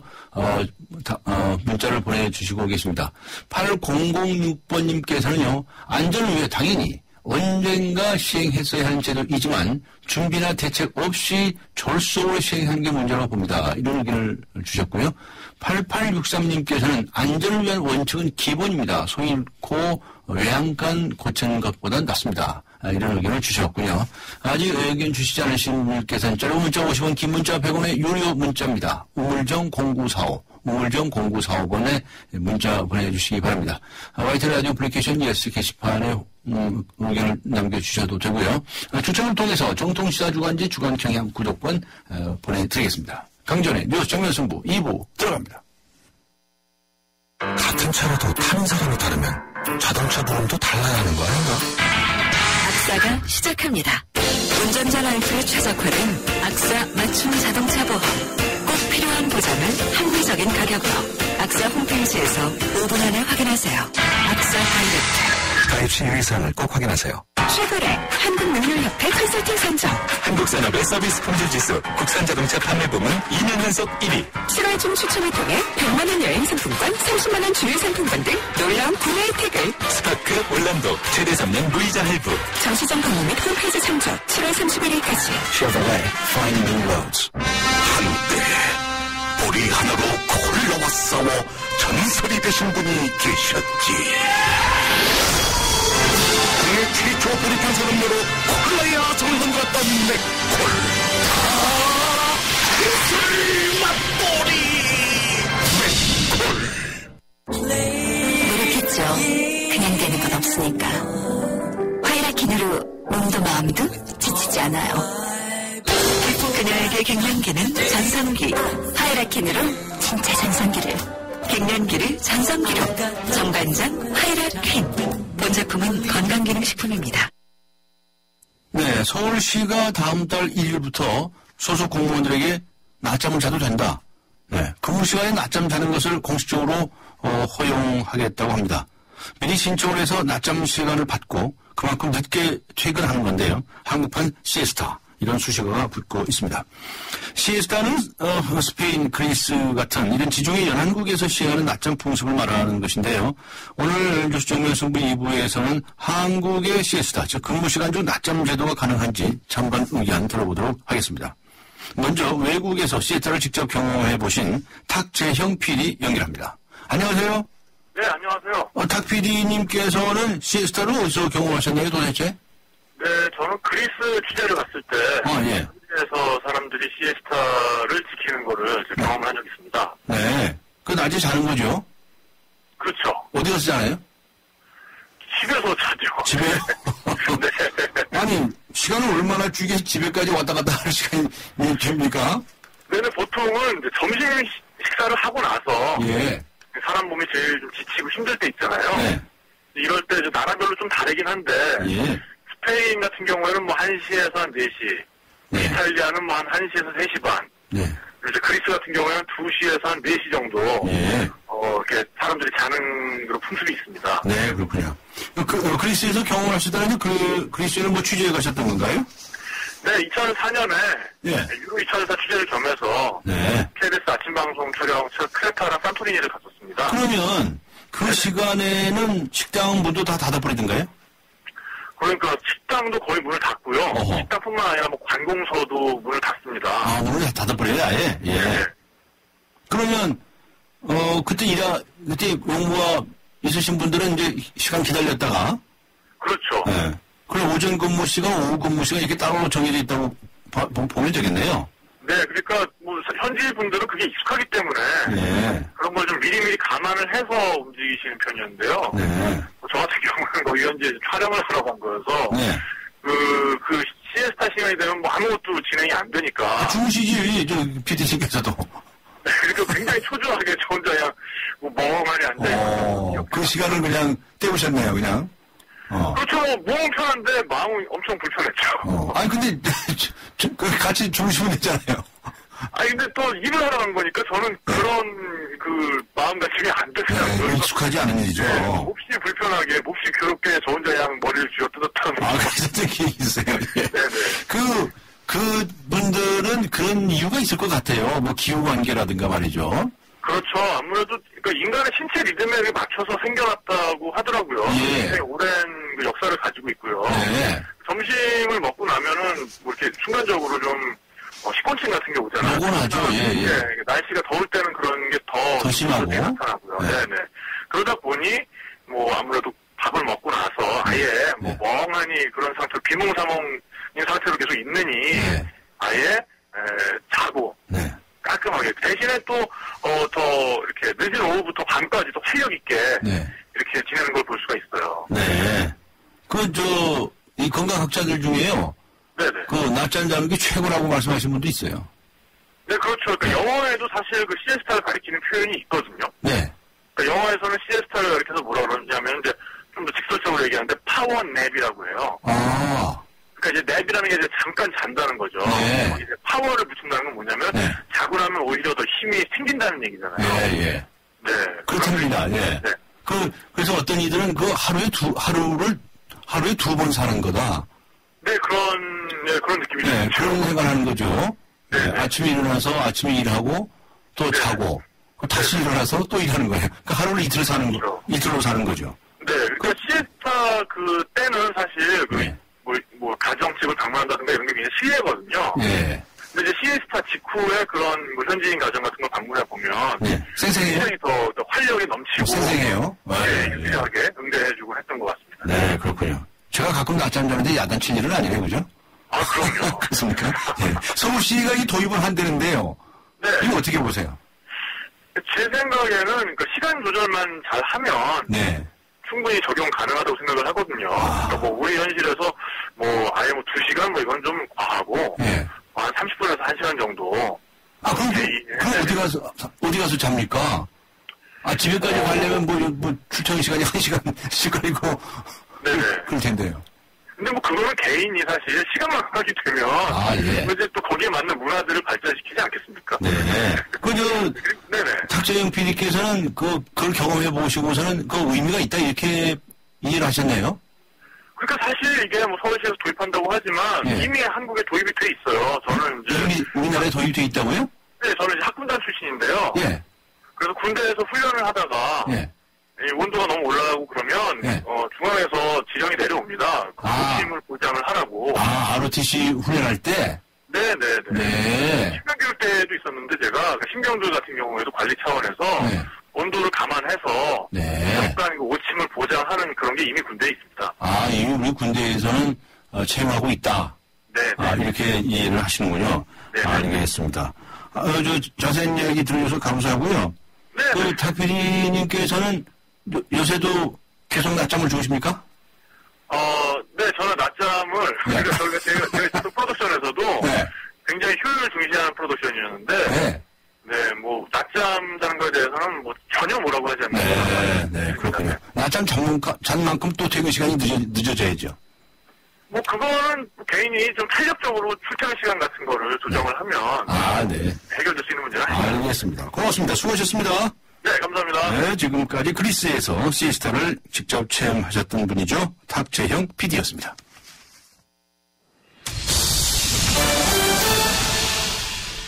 문자를 보내주시고 계십니다. 8006번님께서는요, 안전을 위해 당연히 언젠가 시행했어야 하는 제도이지만 준비나 대책 없이 졸속으로 시행한 게 문제라고 봅니다. 이런 의견을 주셨고요. 8863님께서는 안전을 위한 원칙은 기본입니다. 소 잃고 외양간 고치는 것보단 낫습니다. 이런 의견을 주셨군요. 아직 의견 주시지 않으신 분께서는 짧은 문자 50원, 긴 문자 100원의 유료 문자입니다. 우물정 0945, 우물정 0945번에 문자 보내주시기 바랍니다. YTN 라디오 애플리케이션 ES 게시판에 의견을 남겨주셔도 되고요. 추첨을 통해서 정통시사주간지 주간경향 구독권 보내드리겠습니다. 강전의 뉴스 정면 승부 2부 들어갑니다. 같은 차라도 타는 사람이 다르면 자동차 보험도 달라야 하는 거 아닌가? 악사가 시작합니다. 운전자 라이프의 최적화된 악사 맞춤 자동차 보험. 꼭 필요한 보장을 합리적인 가격으로 악사 홈페이지에서 5분 안에 확인하세요. 악사 다이렉트. 가입 시 유의사항을 꼭 확인하세요. 최고래 한국능률협회 컨설팅 선정. 한국산업의 서비스 품질지수 국산자동차 판매부문 2년 연속 1위. 7월 중 추첨을 통해 100만원 여행 상품권, 30만원 주유 상품권 등 놀라운 구매 혜택을. 스파크 올란도 최대 3년 무이자 할부. 정시장 방문 및 홈페이지 참조 7월 31일까지. Chevrolet Find New Roads. 한때 우리 하나로 콜라와 싸워 전설이 되신 분이 계셨지. 국내 최초 보리탄 소금으로 콜라야 정성 같던 맥콜. 노력했죠. 그냥 되는 건 없으니까. 화이라킨으로 몸도 마음도 지치지 않아요. 그녀에게 갱년기는 전성기. 화이라킨으로 진짜 전성기를. 갱년기를 전성기로. 정관장 화이라킨. 본 제품은 건강기능식품입니다. 네, 서울시가 다음 달 1일부터 소속 공무원들에게 낮잠을 자도 된다. 네, 근무 시간에 낮잠 자는 것을 공식적으로 허용하겠다고 합니다. 미리 신청을 해서 낮잠 시간을 받고 그만큼 늦게 퇴근하는 건데요. 한국판 시에스타, 이런 수식어가 붙고 있습니다. 시에스타는 스페인, 그리스 같은 이런 지중해 연안국에서 시행하는 낮잠 풍습을 말하는 것인데요. 오늘 뉴스 정면 승부 2부에서는 한국의 시에스타, 즉 근무시간 중 낮잠 제도가 가능한지 잠깐 의견 들어보도록 하겠습니다. 먼저 외국에서 시에스타를 직접 경험해보신 탁재형 PD 연결합니다. 안녕하세요. 네, 안녕하세요. 탁 PD님께서는 시에스타를 어디서 경험하셨나요, 도대체? 네, 저는 그리스 취재를 갔을 때 예. 현지에서 사람들이 시에스타를 지키는 거를 경험을 한 적이 있습니다. 네. 그 낮에 자는 거죠? 그렇죠. 어디 가서 자나요? 집에서 자죠. 집에요? 네. 아니, 시간을 얼마나 주게 집에까지 왔다 갔다 할 시간이 됩니까? 네, 보통은 이제 점심 식사를 하고 나서 예. 사람 몸이 제일 좀 지치고 힘들 때 있잖아요. 네. 이럴 때 이제 나라별로 좀 다르긴 한데 예. 스페인 같은 경우에는 뭐 1시에서 한 4시, 네. 이탈리아는 뭐 한 1시에서 3시 반, 네. 이제 그리스 같은 경우에는 2시에서 한 4시 정도 예. 이렇게 사람들이 자는 그런 풍습이 있습니다. 네, 그렇군요. 그리스에서 경험하시다니 그리스에는 뭐 취재해 가셨던 건가요? 네, 2004년에 예. 유로 2004 취재를 겸해서 네. KBS 아침 방송 촬영 크레타랑 산토리니를 갔었습니다. 그러면 그 시간에는 식당 문도 다 닫아버리던가요? 그러니까 식당도 거의 문을 닫고요. 어허. 식당뿐만 아니라 뭐 관공서도 문을 닫습니다. 아, 문을 다 닫아버려요, 아예? 예. 네. 그러면, 그때 용무가 있으신 분들은 이제 시간 기다렸다가. 그렇죠. 예. 그럼 오전 근무 시간, 오후 근무 시간 이렇게 따로 정해져 있다고 보면 되겠네요. 네, 그러니까 뭐 현지 분들은 그게 익숙하기 때문에 네. 그런 걸 좀 미리미리 감안을 해서 움직이시는 편이었는데요. 네. 저 같은 경우는 거기 현지 촬영을 하러 간 거여서 네. 그 시에스타 시간이 되면 뭐 아무것도 진행이 안 되니까. 주무시지, PD님께서도. 네, 그러니까 굉장히 초조하게 저 혼자 그냥 뭐 멍하니 앉아있는. 그 시간을 그냥 때우셨네요, 그냥. 그렇죠. 몸은 편한데 마음은 엄청 불편했죠. 아니, 근데, 같이 주무시면 되잖아요. 아니, 근데 또 일을 하러 간 거니까 저는 그런 그 마음가짐이 안 되더라고요. 네, 익숙하지 않은 일이죠. 네, 몹시 불편하게, 몹시 괴롭게 저 혼자 그냥 머리를 쥐어뜯었다는. 아, 그랬던 기억이 있어요. 예. 네네. 그 분들은 그런 이유가 있을 것 같아요. 뭐 기후관계라든가 말이죠. 그렇죠. 아무래도 그러니까 인간의 신체 리듬에 맞춰서 생겨났다고 하더라고요. 예. 굉장히 오랜 그 역사를 가지고 있고요. 네. 점심을 먹고 나면은 뭐 이렇게 순간적으로 좀 식곤증 같은 게 오잖아요. 요건 하죠. 예, 예. 네, 날씨가 더울 때는 그런 게 더 심하고 나타나고요. 네. 네네. 그러다 보니 뭐 아무래도 밥을 먹고 나서 아예 뭐 멍하니 그런 상태로 비몽사몽인 상태로 계속 있느니 아예 자고 깔끔하게 대신에 또 더 이렇게 늦은 오후부터 밤까지 또 활력 있게 이렇게 지내는 걸 볼 수가 있어요. 네. 이 건강학자들 중에요. 네네. 그 낮잠 자는 게 최고라고 말씀하신 분도 있어요. 네, 그렇죠. 그러니까 영어에도 사실 그 시에스타를 가리키는 표현이 있거든요. 네. 그러니까 영어에서는 시에스타를 가리켜서 뭐라 그러냐면 이제 좀 더 직설적으로 얘기하는데 파워 냅이라고 해요. 아. 그러니까 이제 냅이라는 게 이제 잠깐 잔다는 거죠. 네. 이제 파워를 붙인다는 건 뭐냐면 자고 나면 오히려 더 힘이 생긴다는 얘기잖아요. 예, 예. 네. 그렇답니다. 예. 네. 그래서 어떤 이들은 그 하루에 두 번 사는 거다. 네, 그런 느낌이죠. 네, 그런 생각하는 거죠. 네, 아침에 일어나서 아침에 일하고 또 자고 다시 일어나서 또 일하는 거예요. 그러니까 하루를 이틀로 사는 거죠. 네, 그러니까 시에스타 그 때는 사실 뭐 가정집을 방문한다든가 이런 게 굉장히 실례거든요. 네. 근데 이제 시에스타 직후에 그런 뭐 현지인 가정 같은 거 방문해 보면 생생해요. 굉장히 더 활력이 넘치고 생생해요. 네, 유쾌하게 응대해주고 했던 것 같습니다. 네, 그렇군요. 제가 가끔 낮잠 자는데 야단칠 일은 아니에요, 그죠? 아, 그럼요. 그렇습니까? 네. 서울시가 이 도입을 한다는데요. 네. 이거 어떻게 보세요? 제 생각에는 그러니까 시간 조절만 잘 하면 충분히 적용 가능하다고 생각을 하거든요. 그러니까 뭐 우리 현실에서 뭐 아예 뭐 2시간 뭐 이건 좀 과하고 한 30분에서 1시간 정도. 아, 그럼 어디 가서 잡니까? 아, 집에까지 가려면 뭐 출퇴근 시간이 1시간씩 걸리고 네네. 그럴 텐데요. 근데 뭐 그거는 개인이 사실 시간만 하게 되면 이제 또 거기에 맞는 문화들을 발전시키지 않겠습니까? 네. 탁재형 PD께서는 그걸 경험해 보시고서는 그 의미가 있다 이렇게 이해를 하셨네요. 그러니까 사실 이게 뭐 서울시에서 도입한다고 하지만 예. 이미 한국에 도입이 돼 있어요. 저는 이제 우리나라에 도입돼 있다고요? 네, 저는 이제 학군단 출신인데요. 예. 그래서 군대에서 훈련을 하다가 예. 이 온도가 너무 올라가고 그러면 예. 중앙에서 지령이 내려옵니다. 그 호침을 보장을 하라고. ROTC 훈련할 때? 네네네. 네. 신병교육 때도 있었는데 제가 신병들 같은 경우에도 관리 차원에서 네. 온도를 감안해서 네. 잠깐 오침을 보장하는 그런 게 이미 군대에 있습니다. 이미 우리 군대에서는 채용하고 있다. 네. 이렇게 이해를 하시는군요. 네. 알겠습니다. 자세한 이야기 들으셔서 감사하고요. 네. 그 탁PD님께서는 요새도 계속 낮잠을 주무십니까? 네, 저는 낮잠을, 그러니까 제가 했던 프로덕션에서도 네. 굉장히 효율을 중시하는 프로덕션이었는데, 네, 뭐, 낮잠 자는 거에 대해서는 뭐, 전혀 뭐라고 하지 않습니다. 네, 그렇군요. 낮잠 잔 만큼 또 퇴근 시간이 늦어져야죠. 뭐, 그거는 개인이 좀 탄력적으로 출퇴근 시간 같은 거를 조정을 하면, 네. 해결될 수 있는 문제는 아닙니다. 알겠습니다. 고맙습니다. 수고하셨습니다. 네, 감사합니다. 네, 지금까지 그리스에서 시스타를 직접 체험하셨던 분이죠. 탁재형 PD였습니다.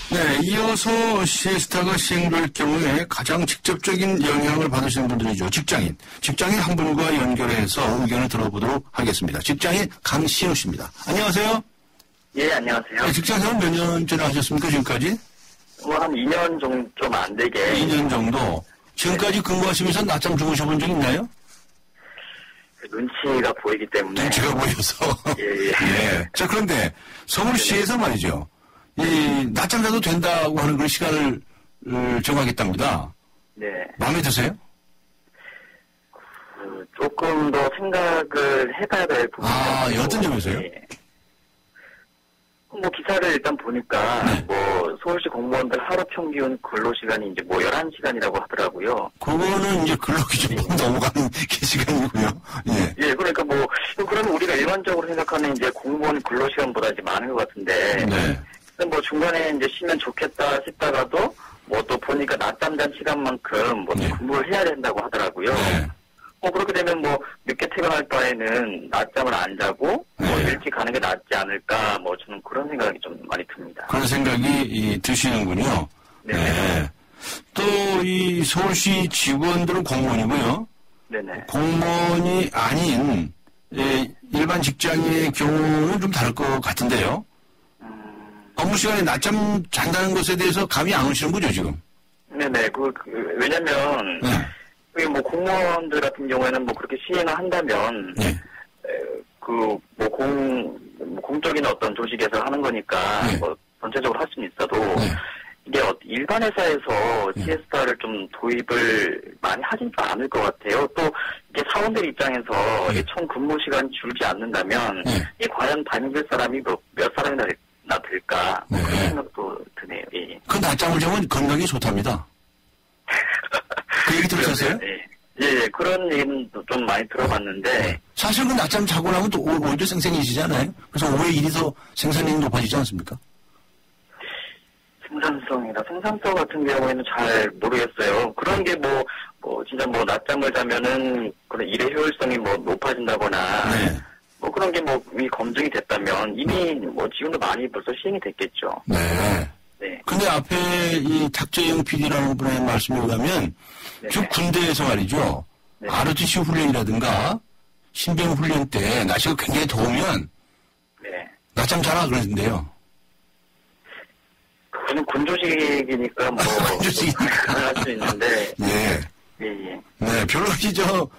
네, 이어서 시스타가 시행될 경우에 가장 직접적인 영향을 받으시는 분들이죠. 직장인 한 분과 연결해서 의견을 들어보도록 하겠습니다. 직장인 강신우 씨입니다. 안녕하세요. 예, 안녕하세요. 네, 직장생활 몇 년째나 하셨습니까, 지금까지? 한 2년 정도 좀 안 되게. 2년 정도. 지금까지 근무하시면서 낮잠 주무셔본 적 있나요? 눈치가 보이기 때문에. 눈치가 보여서. 예. 예. 자, 그런데 서울시에서 말이죠. 이 낮잠 자도 된다고 하는 그런 시간을 정하겠답니다. 네. 마음에 드세요? 조금 더 생각을 해봐야 될 부분이. 어떤 점에서요? 예. 뭐 기사를 일단 보니까 뭐 서울시 공무원들 하루 평균 근로 시간이 이제 뭐 11시간이라고 하더라고요. 그거는 이제 근로기 좀 넘어가는 시간이고요. 예. 예, 그러니까 뭐 그러면 우리가 일반적으로 생각하는 이제 공무원 근로 시간보다 이제 많은 것 같은데. 네. 뭐 중간에 이제 쉬면 좋겠다 싶다가도 뭐 또 보니까 낮잠 잔 시간만큼 뭐 근무를 해야 된다고 하더라고요. 뭐 그렇게 되면 뭐 늦게 퇴근할 바에는 낮잠을 안 자고 뭐 일찍 가는 게 낫지 않을까 뭐 저는 그런 생각이 좀 많이 듭니다. 그런 생각이 드시는군요. 네. 또 이 서울시 직원들은 공무원이고요. 네네. 공무원이 아닌 일반 직장인의 경우는 좀 다를 것 같은데요. 업무 시간에 낮잠 잔다는 것에 대해서 감이 안 오시는 거죠, 지금? 네네. 왜냐면, 뭐 공무원들 같은 경우에는 뭐 그렇게 시행을 한다면, 공적인 어떤 조직에서 하는 거니까, 뭐 전체적으로 할 수는 있어도, 이게 일반 회사에서 시에스타를 좀 도입을 많이 하진 않을 것 같아요. 또 이게 사원들 입장에서 총 근무 시간이 줄지 않는다면, 이 과연 다니는 사람이 몇 사람이나 될까? 그런 생각도 드네요. 예. 그 낮잠을 자면 건강에 좋답니다. 그 얘기 들으셨어요? 예, 그런 얘기는 좀 많이 들어봤는데. 사실 그 낮잠 자고 나면 또 오히려 생생해지잖아요. 그래서 오히려 일이 더 생산력이 높아지지 않습니까? 생산성 같은 경우에는 잘 모르겠어요. 그런 게 진짜 낮잠을 자면은 그런 일의 효율성이 높아진다거나. 뭐 그런 게 이미 검증이 됐다면 이미 지금도 많이 벌써 시행이 됐겠죠. 네. 근데 앞에 이 탁재영 PD라는 분의 말씀에 의하면 즉 군대에서 말이죠. ROTC 훈련이라든가 신병 훈련 때 날씨가 굉장히 더우면 낮잠 자라 그러는데요. 그거는 군조직이니까 가능할 수 있는데. 네, 별로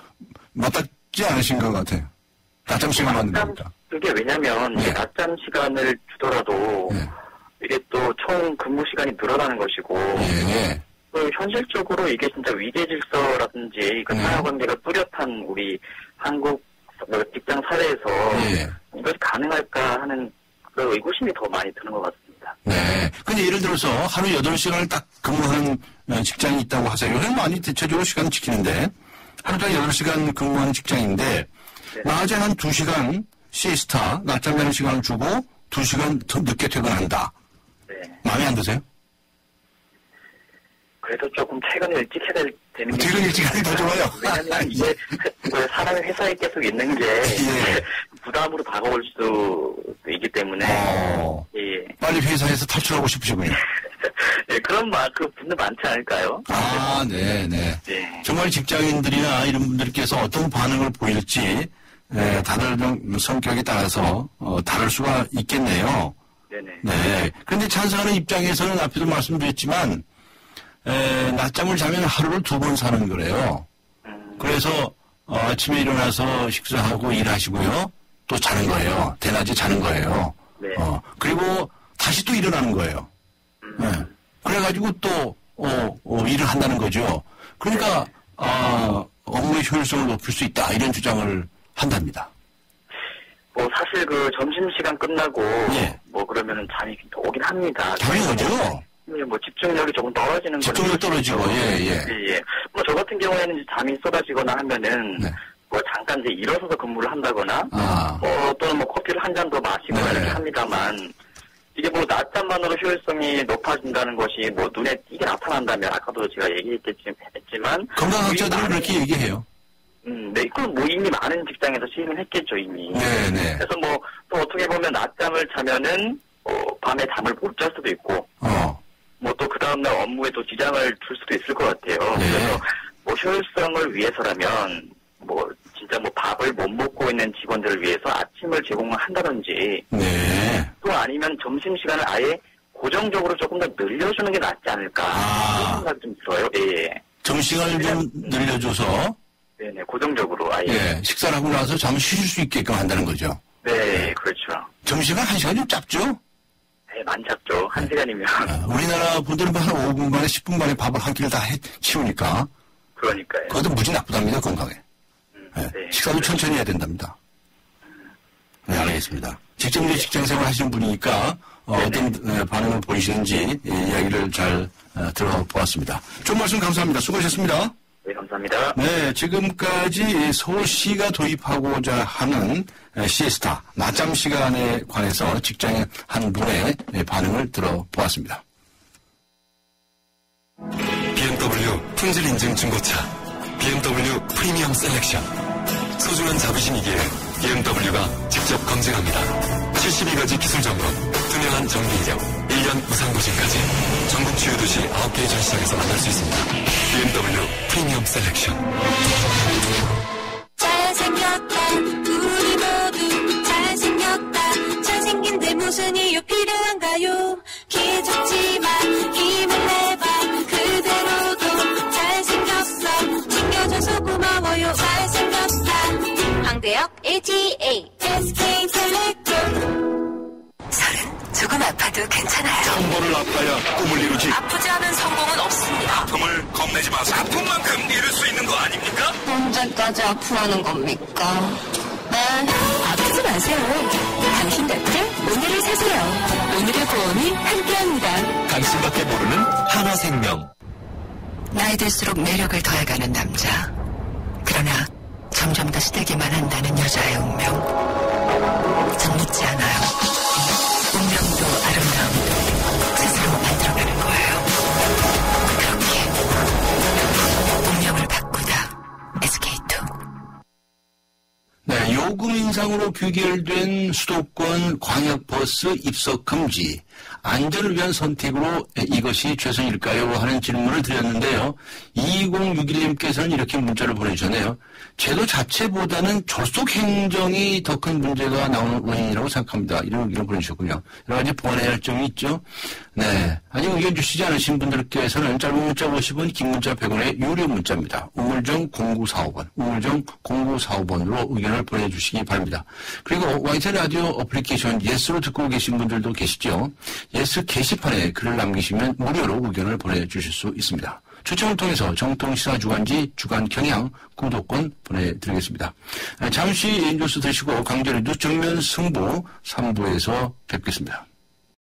맞닿지 않으신 것 같아요. 낮잠 시간 맞는 겁니다. 그게 왜냐면 낮잠 시간을 주더라도 이게 또 총 근무 시간이 늘어나는 것이고 현실적으로 이게 진짜 위계 질서라든지 그 사회관계가 뚜렷한 우리 한국 직장 사회에서 이것이 가능할까 하는 그 의구심이 더 많이 드는 것 같습니다. 네. 근데 예를 들어서 하루 8시간을 딱 근무하는 직장이 있다고 하세요. 요즘 많이 대체적으로 시간 지키는데 하루당 8시간 근무하는 직장인데 낮에 한 2시간 시에스타, 낮잠 자는 시간을 주고 2시간 더 늦게 퇴근한다. 마음에 안 드세요? 그래도 조금 퇴근을 일찍 해야 되는 게. 퇴근 일찍 하는 게 더 좋아요. 왜냐면 이제 사람이 회사에 계속 있는 게 부담으로 다가올 수도 있기 때문에. 예. 빨리 회사에서 탈출하고 싶으시군요. 네, 그런 그 분들 많지 않을까요? 네. 정말 직장인들이나 이런 분들께서 어떤 반응을 보일지, 다들 좀 성격에 따라서, 다를 수가 있겠네요. 네네. 네. 그런데 찬성하는 입장에서는 앞에도 말씀드렸지만, 낮잠을 자면 하루를 2번 사는 거래요. 그래서, 아침에 일어나서 식사하고 일하시고요. 또 자는 거예요. 대낮에 자는 거예요. 네. 그리고 다시 또 일어나는 거예요. 네. 그래가지고 또, 일을 한다는 거죠. 그러니까, 업무의 효율성을 높일 수 있다. 이런 주장을 한답니다. 사실 점심시간 끝나고, 그러면은 잠이 오긴 합니다. 잠이 오죠? 집중력이 조금 떨어지는 거죠. 집중력 떨어지고, 예. 저 같은 경우에는 이제 잠이 쏟아지거나 하면은, 잠깐 이제 일어서서 근무를 한다거나, 또는 커피를 한 잔 더 마시거나 이렇게 합니다만, 이게 낮잠만으로 효율성이 높아진다는 것이 눈에 띄게 나타난다면, 아까도 제가 얘기했지만. 건강학자들은 그렇게 얘기해요. 네, 이건 이미 많은 직장에서 시행을 했겠죠, 이미. 네네. 그래서 또 어떻게 보면 낮잠을 자면은, 밤에 잠을 못 잘 수도 있고, 또 그 다음날 업무에도 지장을 줄 수도 있을 것 같아요. 그래서 효율성을 위해서라면, 진짜 밥을 못 먹고 있는 직원들을 위해서 아침을 제공을 한다든지, 또 아니면 점심시간을 아예 고정적으로 조금 더 늘려주는 게 낫지 않을까, 그런 생각이 좀 들어요. 예. 점심시간을 좀 늘려줘서, 네네, 고정적으로 아예. 식사를 하고 나서 잠을 쉬실 수 있게끔 한다는 거죠. 네, 그렇죠. 점심시간 1시간 좀 짧죠? 네, 많이 짧죠. 1시간이면. 우리나라 분들은 한 5분 만에, 10분 만에 밥을 한 끼를 다 치우니까. 그러니까요. 그것도 무지 나쁘답니다, 건강에. 식사도 천천히 해야 된답니다. 네, 알겠습니다. 직장생활 하시는 분이니까, 어떤 반응을 보이시는지, 이야기를 잘 들어보았습니다. 좋은 말씀 감사합니다. 수고하셨습니다. 네, 감사합니다. 네, 지금까지 서울시가 도입하고자 하는 시에스타, 낮잠 시간에 관해서 직장인 한 분의 반응을 들어보았습니다. BMW 품질 인증 중고차, BMW 프리미엄 셀렉션. 소중한 자부심이기에 BMW가 직접 검증합니다. 72가지 기술 점검, 투명한 정비 이력, 1년 무상 보증까지 전국 주요 도시 9개의 전시장에서 만날 수 있습니다. BMW 프리미엄 셀렉션. 잘생겼다, 우리 모두 잘생겼다. 잘생긴 데 무슨 이유 필요한가요? 기죽지만 힘을 내봐. 그대로도 잘생겼어. 챙겨줘서 고마워요. 잘생겼다. 황대역 LTA SK텔레콤. 조금 아파도 괜찮아요. 성공을 아파야 꿈을 이루지. 아프지 않은 성공은 없습니다. 아픔을 겁내지 마세요. 아픈 만큼 이룰 수 있는 거 아닙니까? 언제까지 아프라는 겁니까? 네, 아프지 마세요. 당신 곁에 오늘을 사세요. 오늘의 보험이 함께합니다. 당신밖에 모르는 하나생명. 나이 들수록 매력을 더해가는 남자. 그러나 점점 더 시들기만 한다는 여자의 운명. 전 묻지 않아요. 운명도 아름다움도 스스로 만들어가는 거예요. 그렇게 운명을 바꾸다. SK2. 네, 요금 인상으로 규결된 수도권 광역버스 입석 금지. 안전을 위한 선택으로 이것이 최선일까요? 하는 질문을 드렸는데요. 2061님께서는 이렇게 문자를 보내주셨네요. 제도 자체보다는 졸속 행정이 더 큰 문제가 나오는 원인이라고 생각합니다. 이런 의견을 보내주셨군요. 여러 가지 보완해야 할 점이 있죠. 네. 아직 의견 주시지 않으신 분들께서는 짧은 문자 50원, 긴 문자 100원의 유료 문자입니다. 우물정 0945번, 우물정 0945번으로 의견을 보내주시기 바랍니다. 그리고 YTN 라디오 어플리케이션 예스로 듣고 계신 분들도 계시죠. 예스 게시판에 글을 남기시면 무료로 의견을 보내주실 수 있습니다. 추첨을 통해서 정통시사주간지 주간경향 구독권 보내드리겠습니다. 잠시 뉴스 드시고 강제로 뉴스 정면 승부 3부에서 뵙겠습니다.